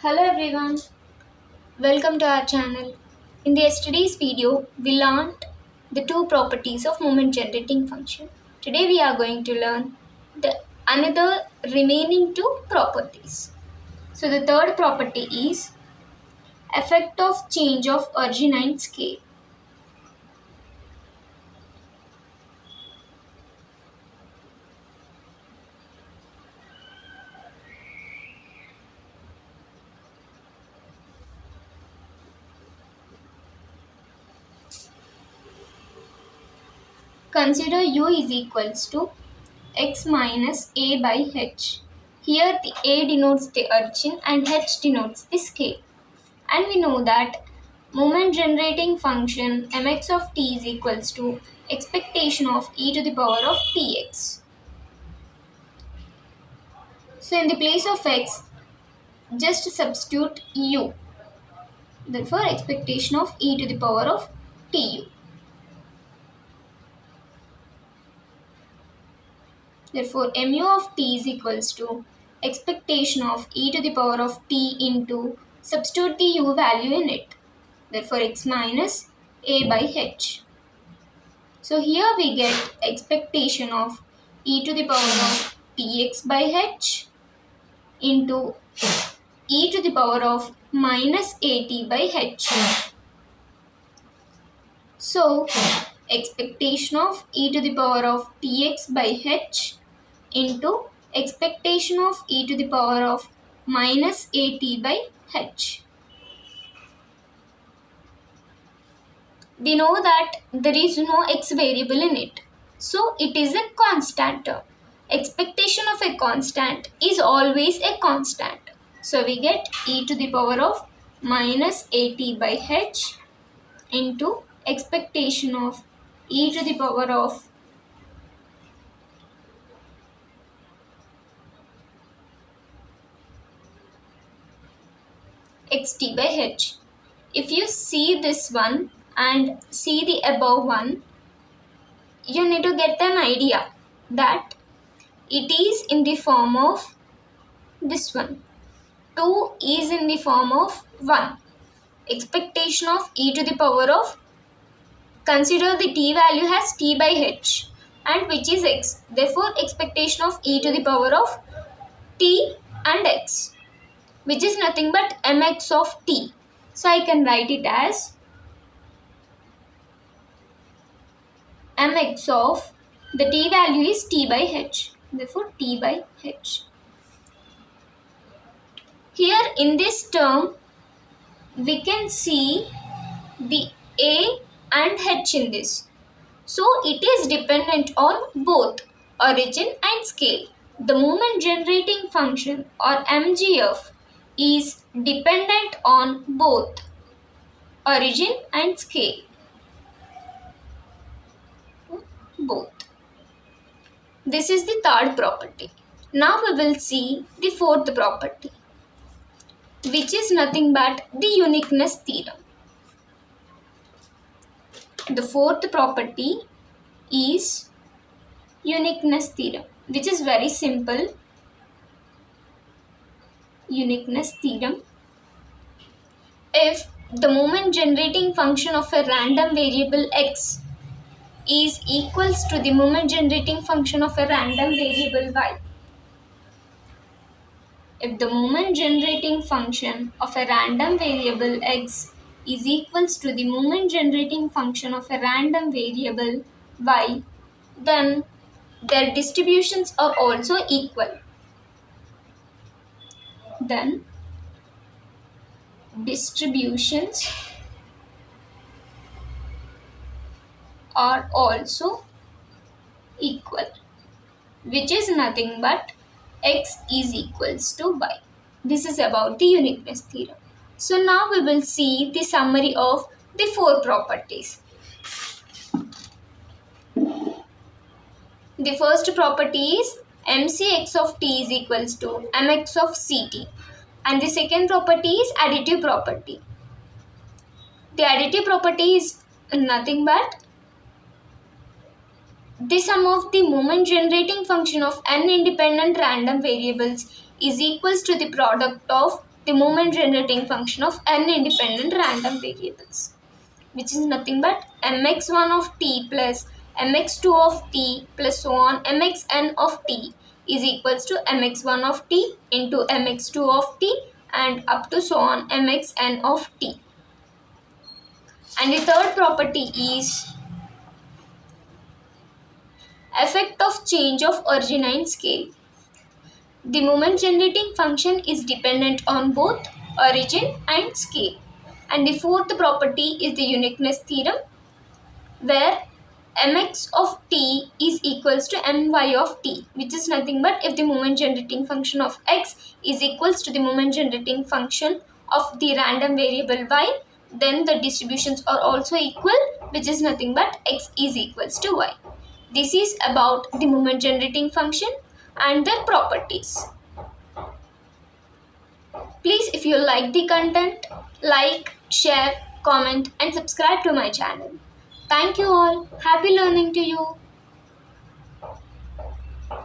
Hello everyone, welcome to our channel. In the yesterday's video, we learned the two properties of moment generating function. Today we are going to learn the another remaining two properties. So the third property is effect of change of origin and scale. Consider u is equals to x minus a by h. Here the a denotes the origin and h denotes the scale. And we know that moment generating function mx of t is equals to expectation of e to the power of tx. So in the place of x, just substitute u. Therefore, expectation of e to the power of tu. Therefore, mu of t is equals to expectation of e to the power of t into substitute the u value in it. Therefore, x minus a by h. So here we get expectation of e to the power of tx by h into e to the power of minus at by h. So expectation of e to the power of tx by h into expectation of e to the power of minus at by h. We know that there is no x variable in it. So it is a constant term. Expectation of a constant is always a constant. So we get e to the power of minus at by h into expectation of e to the power of xt by h. If you see this one and see the above one, you need to get an idea that it is in the form of this one. 2 is in the form of 1. Expectation of e to the power of, consider the t value as t by h and which is x. Therefore, expectation of e to the power of t and x, which is nothing but mx of t. So I can write it as mx of, the t value is t by h. Therefore, t by h. Here in this term, we can see the a and h in this. So it is dependent on both origin and scale. The moment generating function or MGF is dependent on both origin and scale. Both. This is the third property. Now we will see the fourth property, which is nothing but the uniqueness theorem. The fourth property is uniqueness theorem, which is very simple. Uniqueness theorem. If the moment generating function of a random variable x is equals to the moment generating function of a random variable y. If the moment generating function of a random variable x is equals to the moment generating function of a random variable y, then their distributions are also equal. Then distributions are also equal, which is nothing but x is equals to y. This is about the uniqueness theorem. So now we will see the summary of the four properties. The first property is mcx of t is equals to mx of ct. And the second property is additive property. The additive property is nothing but the sum of the moment generating function of n independent random variables is equals to the product of the moment generating function of n independent random variables, which is nothing but mx1 of t plus mx2 of t plus so on mxn of t is equals to mx1 of t into mx2 of t and up to so on mxn of t. And the third property is effect of change of origin and scale. The moment generating function is dependent on both origin and scale. And the fourth property is the uniqueness theorem, where mx of t is equals to my of t, which is nothing but if the moment generating function of x is equals to the moment generating function of the random variable y, then the distributions are also equal, which is nothing but x is equals to y. This is about the moment generating function and their properties. Please, if you like the content, like, share, comment and subscribe to my channel. Thank you all. Happy learning to you.